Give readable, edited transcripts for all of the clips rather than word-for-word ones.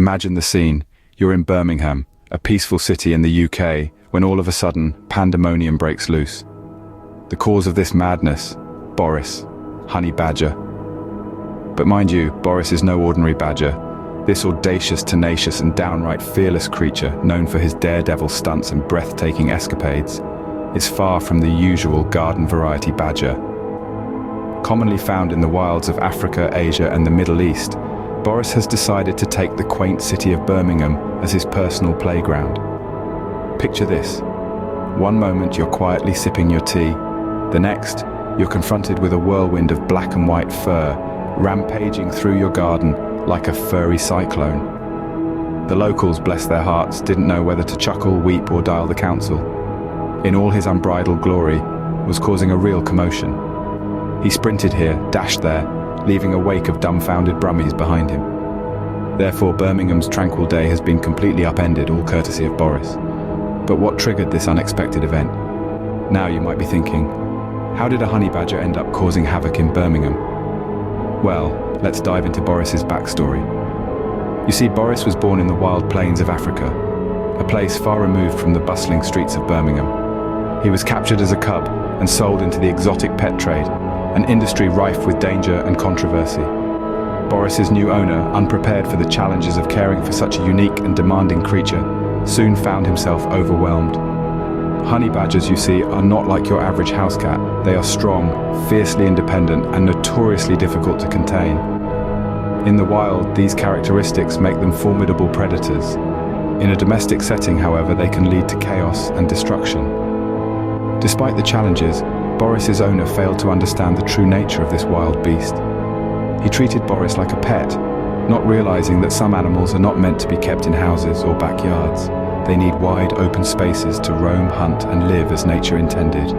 Imagine the scene. You're in Birmingham, a peaceful city in the UK, when all of a sudden, pandemonium breaks loose. The cause of this madness, Boris, honey badger. But mind you, Boris is no ordinary badger. This audacious, tenacious and downright fearless creature, known for his daredevil stunts and breathtaking escapades, is far from the usual garden variety badger. Commonly found in the wilds of Africa, Asia and the Middle East, Boris has decided to take the quaint city of Birmingham as his personal playground. Picture this. One moment you're quietly sipping your tea. The next, you're confronted with a whirlwind of black and white fur, rampaging through your garden like a furry cyclone. The locals, bless their hearts, didn't know whether to chuckle, weep or dial the council. In all his unbridled glory, was causing a real commotion. He sprinted here, dashed there, leaving a wake of dumbfounded Brummies behind him. Therefore, Birmingham's tranquil day has been completely upended, all courtesy of Boris. But what triggered this unexpected event? Now you might be thinking, how did a honey badger end up causing havoc in Birmingham? Well, let's dive into Boris's backstory. You see, Boris was born in the wild plains of Africa, a place far removed from the bustling streets of Birmingham. He was captured as a cub and sold into the exotic pet trade, an industry rife with danger and controversy. Boris's new owner, unprepared for the challenges of caring for such a unique and demanding creature, soon found himself overwhelmed. Honey badgers, you see, are not like your average house cat. They are strong, fiercely independent, and notoriously difficult to contain. In the wild, these characteristics make them formidable predators. In a domestic setting, however, they can lead to chaos and destruction. Despite the challenges, Boris's owner failed to understand the true nature of this wild beast. He treated Boris like a pet, not realizing that some animals are not meant to be kept in houses or backyards. They need wide open spaces to roam, hunt and live as nature intended.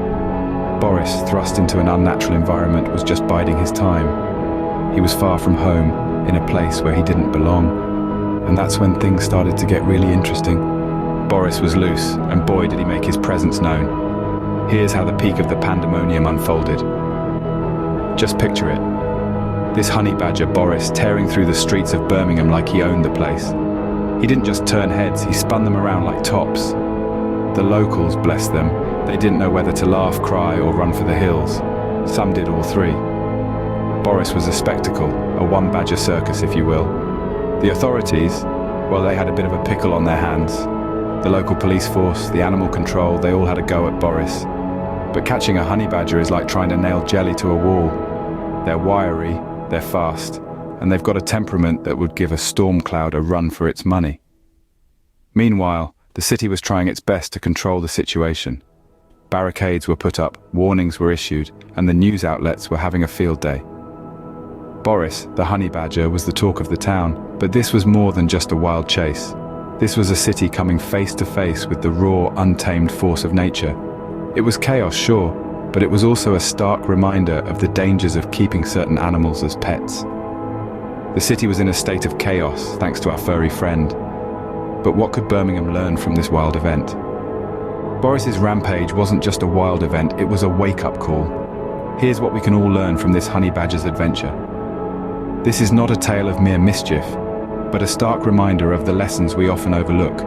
Boris, thrust into an unnatural environment, was just biding his time. He was far from home, in a place where he didn't belong. And that's when things started to get really interesting. Boris was loose, and boy did he make his presence known. Here's how the peak of the pandemonium unfolded. Just picture it. This honey badger Boris tearing through the streets of Birmingham like he owned the place. He didn't just turn heads, he spun them around like tops. The locals, bless them, they didn't know whether to laugh, cry or run for the hills. Some did all three. Boris was a spectacle, a one-badger circus if you will. The authorities, well, they had a bit of a pickle on their hands. The local police force, the animal control, they all had a go at Boris. But catching a honey badger is like trying to nail jelly to a wall. They're wiry, they're fast, and they've got a temperament that would give a storm cloud a run for its money. Meanwhile, the city was trying its best to control the situation. Barricades were put up, warnings were issued, and the news outlets were having a field day. Boris, the honey badger, was the talk of the town, but this was more than just a wild chase. This was a city coming face to face with the raw, untamed force of nature. It was chaos, sure, but it was also a stark reminder of the dangers of keeping certain animals as pets. The city was in a state of chaos, thanks to our furry friend. But what could Birmingham learn from this wild event? Boris's rampage wasn't just a wild event, it was a wake-up call. Here's what we can all learn from this honey badger's adventure. This is not a tale of mere mischief, but a stark reminder of the lessons we often overlook.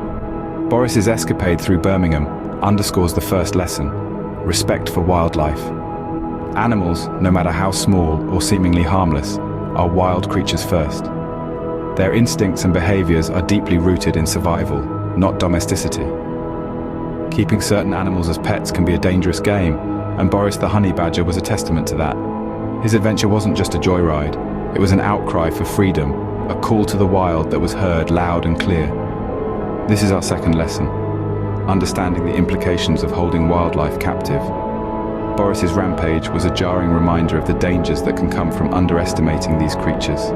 Boris's escapade through Birmingham underscores the first lesson: respect for wildlife. Animals, no matter how small or seemingly harmless, are wild creatures first. Their instincts and behaviors are deeply rooted in survival, not domesticity. Keeping certain animals as pets can be a dangerous game, and Boris the honey badger was a testament to that. His adventure wasn't just a joyride, it was an outcry for freedom, a call to the wild that was heard loud and clear. This is our second lesson: understanding the implications of holding wildlife captive. Boris's rampage was a jarring reminder of the dangers that can come from underestimating these creatures.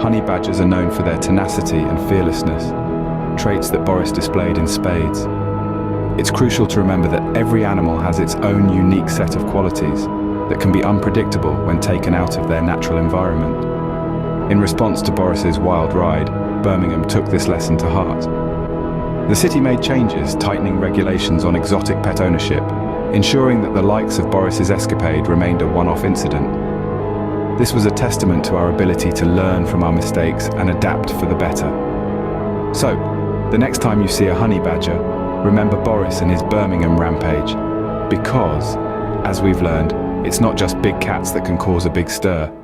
Honey badgers are known for their tenacity and fearlessness, traits that Boris displayed in spades. It's crucial to remember that every animal has its own unique set of qualities that can be unpredictable when taken out of their natural environment. In response to Boris's wild ride, Birmingham took this lesson to heart. The city made changes, tightening regulations on exotic pet ownership, ensuring that the likes of Boris's escapade remained a one-off incident. This was a testament to our ability to learn from our mistakes and adapt for the better. So, the next time you see a honey badger, remember Boris and his Birmingham rampage. Because, as we've learned, it's not just big cats that can cause a big stir.